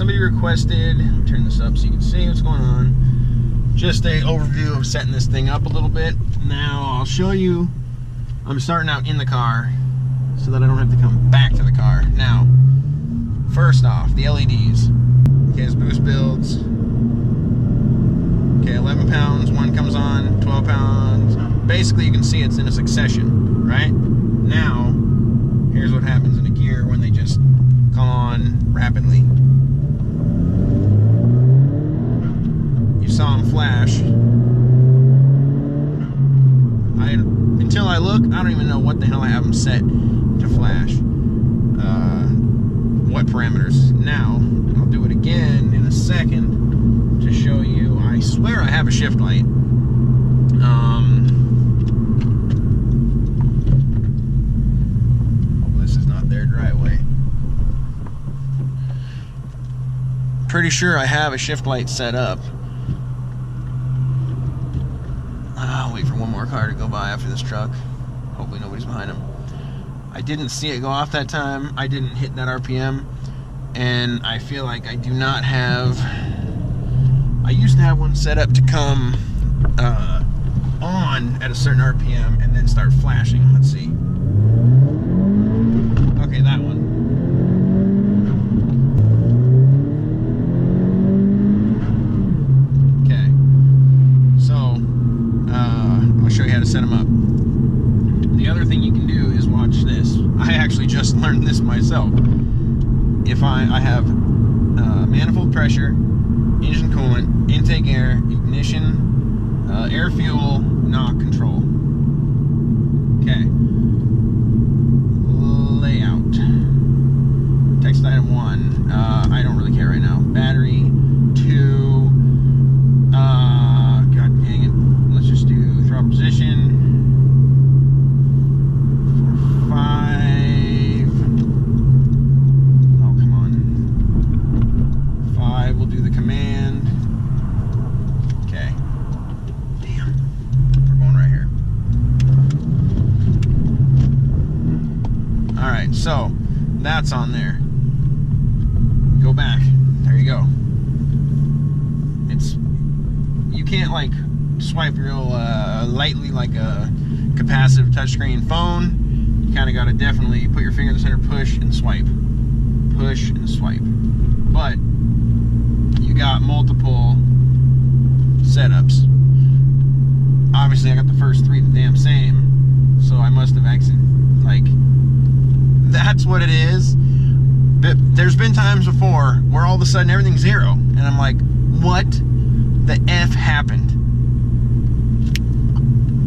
somebody requested, turn this up so you can see what's going on, just a overview of setting this thing up a little bit. Now I'll show you, I'm starting out in the car so that I don't have to come back to the car. Now, first off, the LEDs. Okay, it's boost builds. Okay, 11 pounds, one comes on, 12 pounds. Basically, you can see it's in a succession, right? Now, here's what happens in a gear when they just come on rapidly. You saw them flash. Until I look, I don't even know what the hell I have them set to flash. What parameters. Now, I'll do it again in a second to show you. I swear I have a shift light. This is not their driveway. Pretty sure I have a shift light set up. I'll wait for one more car to go by after this truck. Hopefully nobody's behind him. I didn't see it go off that time. I didn't hit that RPM. And I feel like I do not have... I used to have one set up to come on at a certain RPM and then start flashing. Let's see. Okay, that one. Okay. So, I'll show you how to set them up. The other thing you can do is watch this. I actually just learned this myself. If I have manifold pressure, engine coolant, intake air, ignition, air fuel, knock control. Okay. Layout. Text item 1. I don't really care right now. Battery 2. God dang it. Let's just do throttle position. 5. Oh, come on. 5. We'll do the command. Okay. Damn. We're going right here. Alright, so that's on there. Go back. There you go. You can't like swipe real lightly like a capacitive touchscreen phone. You kind of got to definitely put your finger in the center, push and swipe. Push and swipe. But you got multiple setups. Obviously I got the first 3 the damn same, so I must have exited. Like, that's what it is. But there's been times before where all of a sudden everything's 0 and I'm like, what the F happened?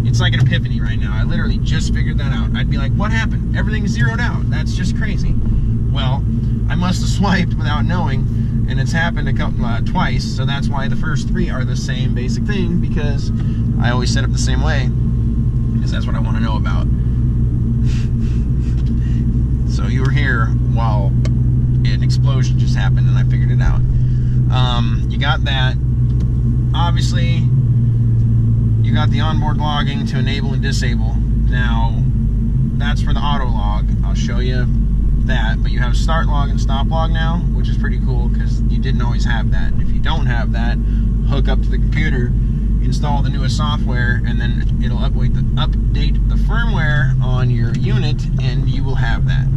It's like an epiphany right now. I literally just figured that out. I'd be like, what happened? Everything's zeroed out. That's just crazy. Well, I must have swiped without knowing, and it's happened twice, so that's why the first 3 are the same basic thing, because I always set up the same way, because that's what I want to know about. So you were here while an explosion just happened, and I figured it out. You got that. Obviously, you got the onboard logging to enable and disable. Now, that's for the auto log. I'll show you that. But you have start log and stop log now, which is pretty cool because you didn't always have that. If you don't have that, hook up to the computer, install the newest software, and then it'll update the firmware on your unit, and you will have that.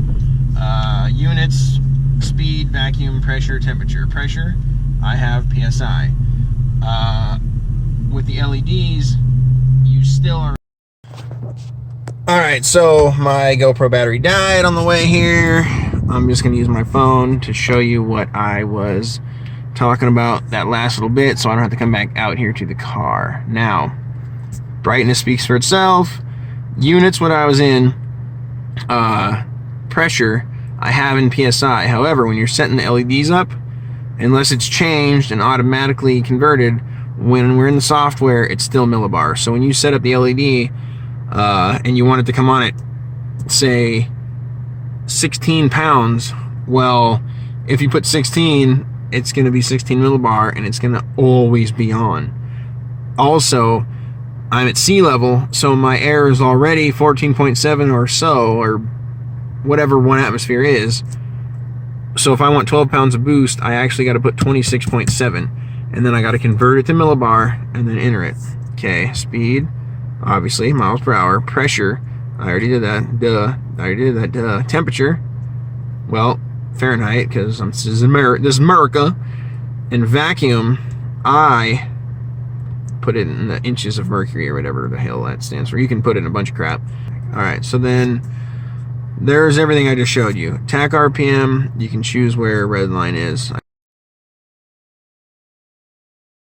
Units, speed, vacuum, pressure, temperature. Pressure, I have PSI. With the LEDs, you still are... Alright, so my GoPro battery died on the way here. I'm just going to use my phone to show you what I was talking about that last little bit, so I don't have to come back out here to the car. Now, brightness speaks for itself. Units, what I was in. Pressure, I have in PSI. However, when you're setting the LEDs up, unless it's changed and automatically converted, when we're in the software, it's still millibar. So when you set up the LED and you want it to come on at, say, 16 pounds, well, if you put 16, it's going to be 16 millibar, and it's going to always be on. Also, I'm at sea level, so my air is already 14.7 or so, or whatever 1 atmosphere is. So if I want 12 pounds of boost, I actually got to put 26.7, and then I got to convert it to millibar and then enter it. Okay, speed, obviously, miles per hour. Pressure, I already did that, duh. I already did that, duh. Temperature, well, Fahrenheit, because this is America. And vacuum, I put it in the inches of mercury or whatever the hell that stands for. You can put it in a bunch of crap. Alright, so then there's everything I just showed you. Tach RPM, you can choose where red line is.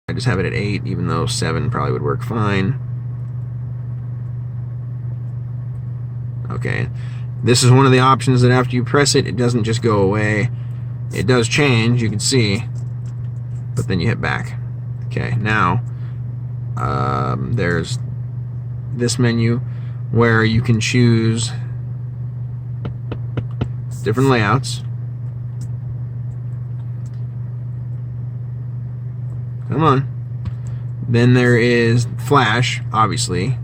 I just have it at 8, even though 7 probably would work fine. Okay, this is one of the options that after you press it, it doesn't just go away. It does change, you can see, but then you hit back. Okay, now there's this menu where you can choose different layouts. Come on. Then there is flash, obviously.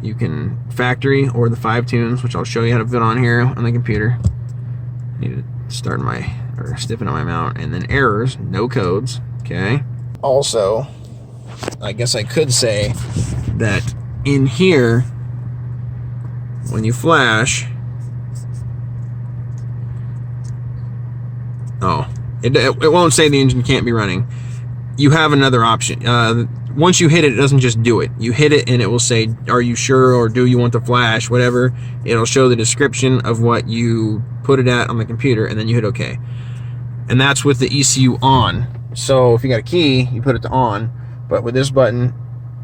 You can factory or the 5 tunes, which I'll show you how to put on here on the computer. I need to start stiffen on my mount. And then errors, no codes. Okay. Also, I guess I could say that in here, when you flash, it won't say the engine can't be running. You have another option. Once you hit it, it doesn't just do it. You hit it and it will say, are you sure, or do you want the flash, whatever. It'll show the description of what you put it at on the computer, and then you hit OK. And that's with the ECU on. So if you got a key, you put it to on. But with this button,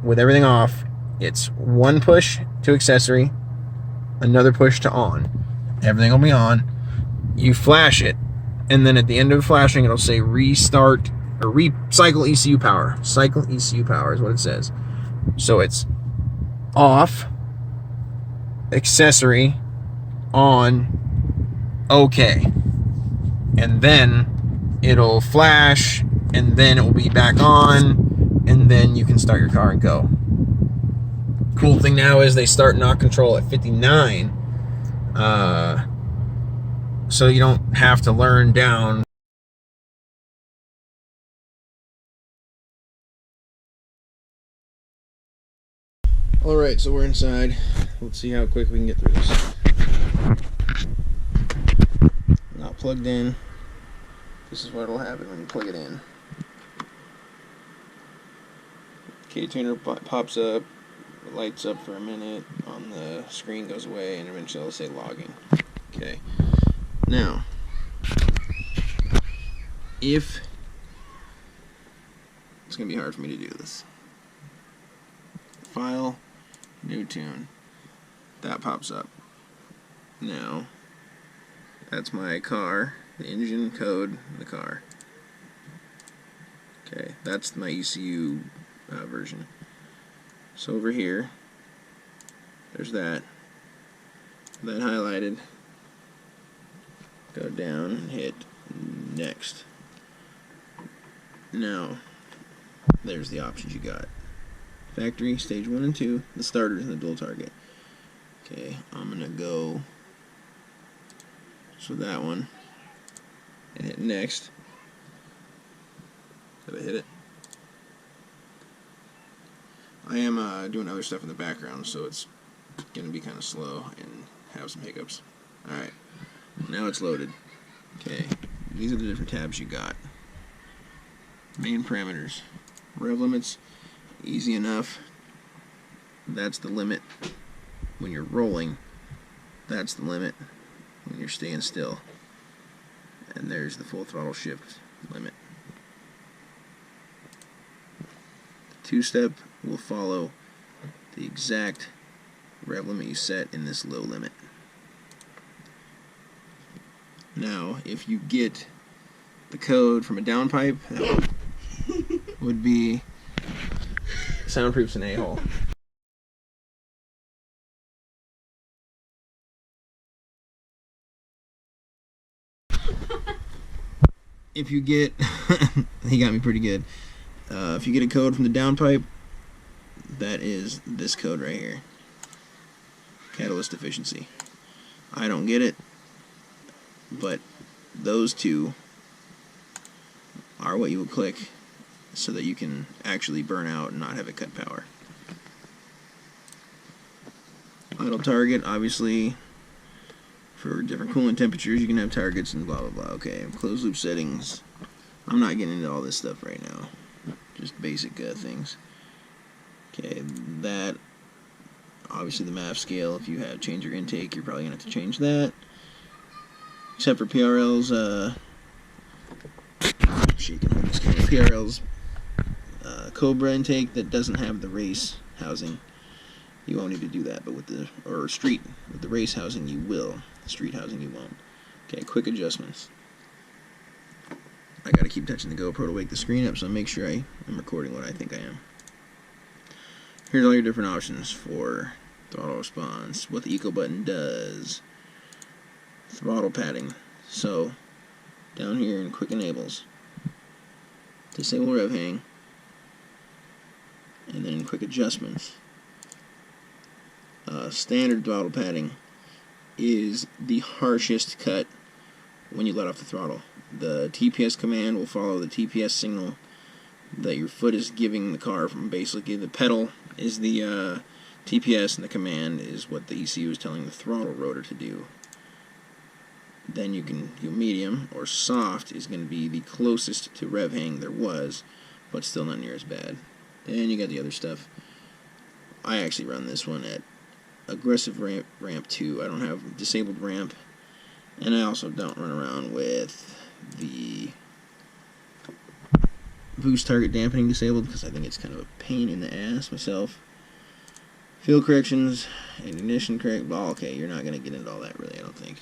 with everything off, it's one push to accessory, another push to on. Everything will be on. You flash it, and then at the end of flashing, it'll say restart or cycle ECU power. Cycle ECU power is what it says. So it's off, accessory, on, OK. And then it'll flash, and then it will be back on, and then you can start your car and go. Cool thing now is they start knock control at 59. So you don't have to learn down. Alright, so we're inside. Let's see how quick we can get through this. Not plugged in. This is what it'll happen when you plug it in. Ktuner pops up, it lights up for a minute, on the screen goes away, and eventually it'll say logging. Okay. Now, if it's going to be hard for me to do this. File, new tune. That pops up. Now, that's my car, the engine code, the car. Okay, that's my ECU version. So over here, there's that highlighted. Go down and hit next. Now, there's the options you got. Factory, stage 1 and 2, the starters and the dual target. Okay, I'm gonna go so that one and hit next. Did I hit it? I am doing other stuff in the background, so it's gonna be kind of slow and have some hiccups. Alright, now it's loaded. Okay, these are the different tabs you got. Main parameters. Rev limits, easy enough. That's the limit when you're rolling. That's the limit when you're staying still. And there's the full throttle shift limit. The two-step will follow the exact rev limit you set in this low limit. Now, if you get the code from a downpipe, that would be soundproof's an a-hole. If you get, he got me pretty good. If you get a code from the downpipe, that is this code right here. Catalyst efficiency. I don't get it. but those two are what you would click so that you can actually burn out and not have it cut power. Idle target, obviously, for different coolant temperatures, you can have targets and blah blah blah. Okay, closed loop settings. I'm not getting into all this stuff right now. Just basic things. Okay, that, obviously the MAF scale, if you have change your intake, you're probably going to have to change that. Except for PRL's, shaking on this camera, PRL's Cobra intake that doesn't have the race housing. You won't need to do that, but with the, or street, with the race housing you will. Street housing you won't. Okay, quick adjustments. I gotta keep touching the GoPro to wake the screen up, so make sure I am recording what I think I am. Here's all your different options for throttle response, what the eco button does, throttle padding. So, down here in quick enables, disable rev hang, and then in quick adjustments, standard throttle padding is the harshest cut when you let off the throttle. The TPS command will follow the TPS signal that your foot is giving the car from. Basically, the pedal is the TPS and the command is what the ECU is telling the throttle rotor to do. Then you can do medium, or soft is going to be the closest to rev hang there was, but still not near as bad. Then you got the other stuff. I actually run this one at aggressive ramp 2. I don't have disabled ramp, and I also don't run around with the boost target dampening disabled because I think it's kind of a pain in the ass myself. Fuel corrections, ignition correct. Well, okay, you're not going to get into all that really, I don't think.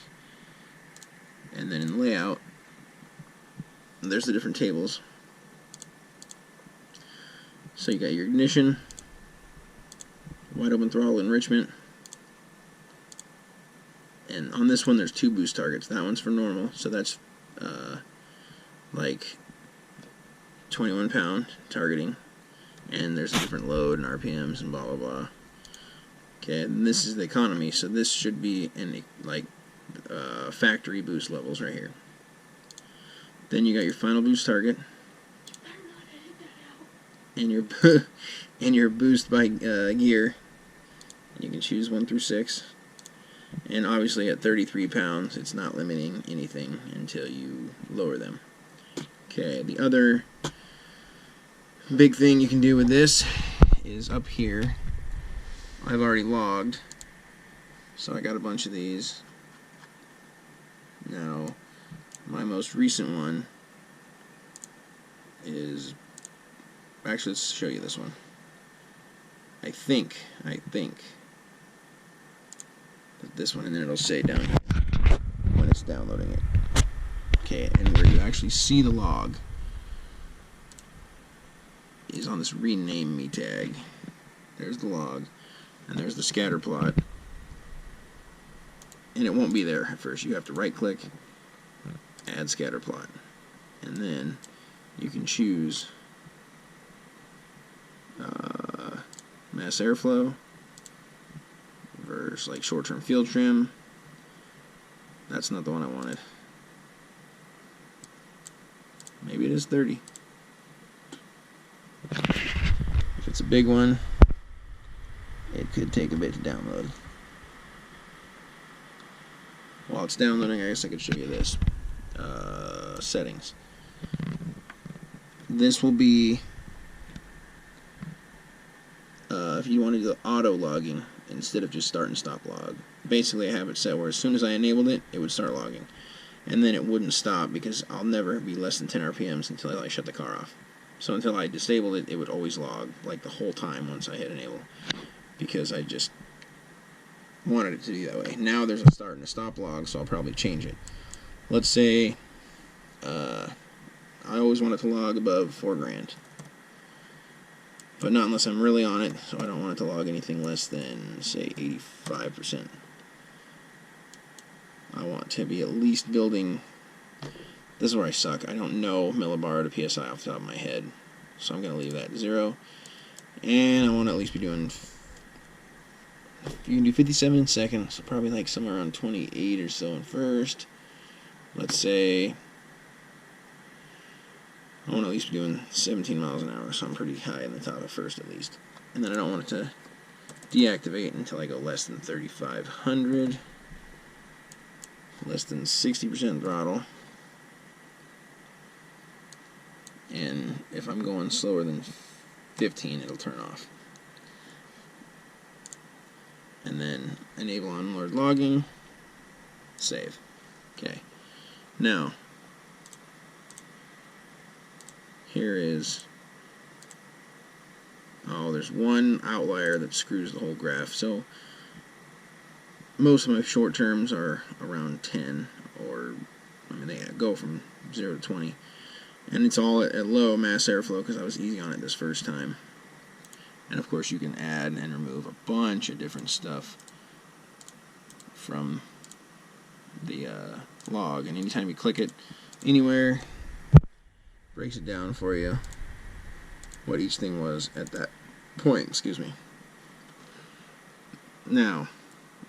And then in layout, there's the different tables. So you got your ignition, wide open throttle enrichment, and on this one there's 2 boost targets. That one's for normal, so that's like 21 pound targeting, and there's a different load and RPMs and blah blah blah. Okay, and this is the economy, so this should be in like factory boost levels right here. Then you got your final boost target and your boost by gear. You can choose 1 through 6, and obviously at 33 pounds it's not limiting anything until you lower them. Okay, the other big thing you can do with this is up here. I've already logged, so I got a bunch of these. Now, my most recent one is, actually let's show you this one. I think that this one, and then it'll say down here when it's downloading it. Okay, and where you actually see the log is on this rename me tag. There's the log, and there's the scatter plot. And it won't be there at first. You have to right click, add scatter plot, and then you can choose mass airflow versus like short-term field trim. That's not the one I wanted. Maybe it is 30. If it's a big one, it could take a bit to download. While it's downloading, I guess I could show you this. Settings. This will be if you want to do the auto logging instead of just start and stop log. Basically, I have it set where as soon as I enabled it, it would start logging, and then it wouldn't stop because I'll never be less than 10 RPMs until I shut the car off. So until I disabled it, it would always log like the whole time once I hit enable, because I just wanted it to be that way. Now there's a start and a stop log, so I'll probably change it. Let's say I always want it to log above 4 grand, but not unless I'm really on it, so I don't want it to log anything less than, say, 85%. I want to be at least building, this is where I suck, I don't know millibar to PSI off the top of my head, so I'm going to leave that to 0, and I want to at least be doing, you can do 57 in second, so probably like somewhere around 28 or so in first, let's say I want to at least be doing 17 miles an hour, so I'm pretty high in the top at first at least. And then I don't want it to deactivate until I go less than 3,500, less than 60% throttle. And if I'm going slower than 15, it'll turn off. And then enable onboard logging, save. Okay. Now, here is, oh, there's one outlier that screws the whole graph. So most of my short terms are around 10, or I mean they go from 0 to 20, and it's all at low mass airflow because I was easy on it this first time. And of course you can add and remove a bunch of different stuff from the log, and anytime you click it anywhere, breaks it down for you what each thing was at that point. Excuse me. Now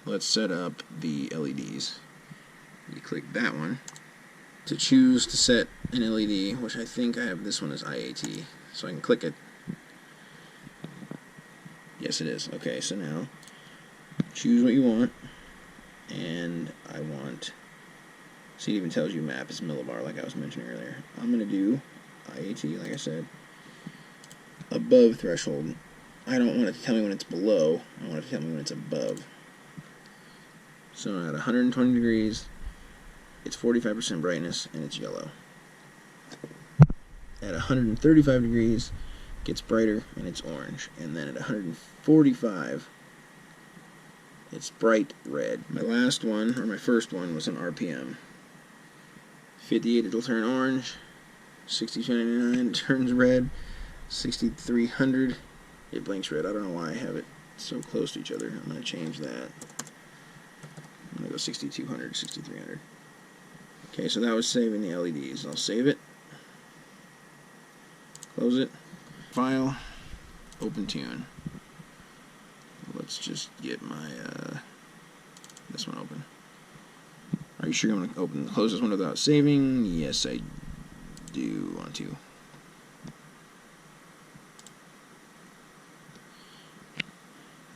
let's set up the LEDs. You click that one to choose to set an LED, which I think I have this one as IAT, so I can click it. Yes, it is. Okay, so now choose what you want, and I want, see, it even tells you map is millibar like I was mentioning earlier. I'm going to do IAT, like I said, above threshold. I don't want it to tell me when it's below, I want it to tell me when it's above. So at 120 degrees, it's 45% brightness and it's yellow. At 135 degrees, it gets brighter and it's orange. And then at 145, it's bright red. My last one, or my first one, was an RPM. 58, it'll turn orange. 6299 turns red. 6300, it blinks red. I don't know why I have it so close to each other. I'm going to change that. I'm going to go 6200, 6300. Okay, so that was saving the LEDs. I'll save it. Close it. File. Open tune. Let's just get my this one open. Are you sure you want to close this one without saving? Yes, I do want to.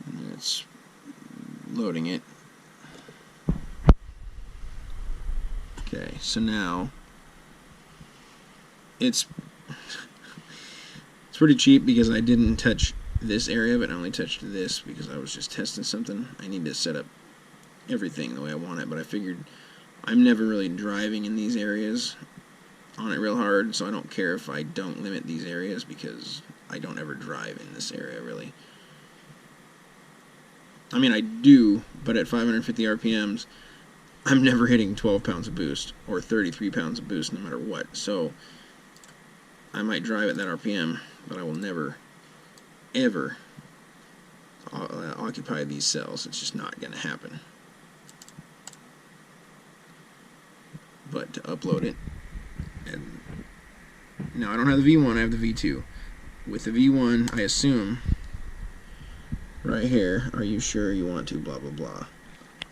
And it's loading it. Okay, so now it's pretty cheap because I didn't touch this area, but I only touched this because I was just testing something. I need to set up everything the way I want it, but I figured I'm never really driving in these areas on it real hard, so I don't care if I don't limit these areas because I don't ever drive in this area really. I mean, I do, but at 550 RPMs, I'm never hitting 12 pounds of boost or 33 pounds of boost no matter what. So I might drive at that RPM, but I will never, ever occupy these cells. It's just not going to happen. But to upload it, and now I don't have the V1, I have the V2. With the V1, I assume right here, are you sure you want to blah blah blah.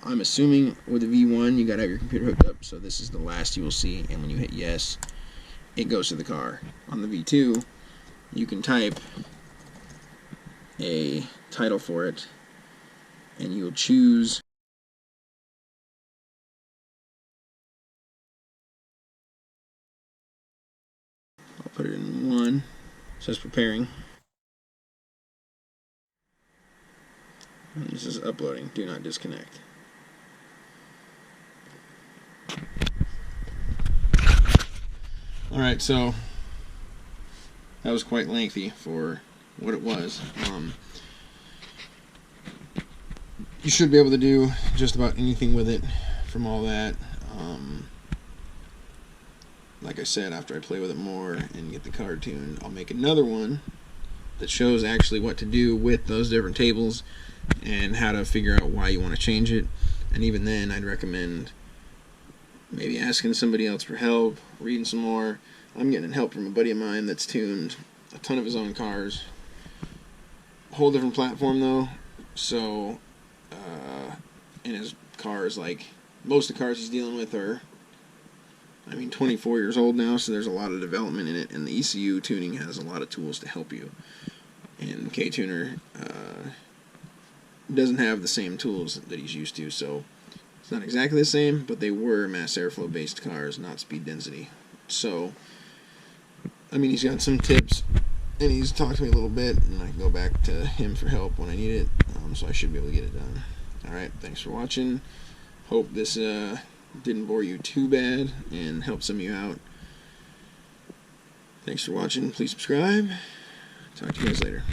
I'm assuming with the V1 you gotta have your computer hooked up, so this is the last you will see, and when you hit yes, it goes to the car. On the V2, you can type a title for it, and you'll choose I'll put it in 1. It says preparing. And this is uploading. Do not disconnect. Alright, so that was quite lengthy for what it was. You should be able to do just about anything with it from all that. Like I said, after I play with it more and get the card tuned, I'll make another one that shows actually what to do with those different tables and how to figure out why you want to change it. And even then, I'd recommend maybe asking somebody else for help, reading some more. I'm getting help from a buddy of mine that's tuned a ton of his own cars. A whole different platform though, so in his cars, like most of the cars he's dealing with are I mean, 24 years old now, so there's a lot of development in it, and the ECU tuning has a lot of tools to help you. And Ktuner doesn't have the same tools that he's used to, so it's not exactly the same, but they were mass airflow based cars, not speed density. So, I mean, he's got some tips, and he's talked to me a little bit, and I can go back to him for help when I need it, so I should be able to get it done. Alright, thanks for watching. Hope this didn't bore you too bad and help some of you out. Thanks for watching. Please subscribe. Talk to you guys later.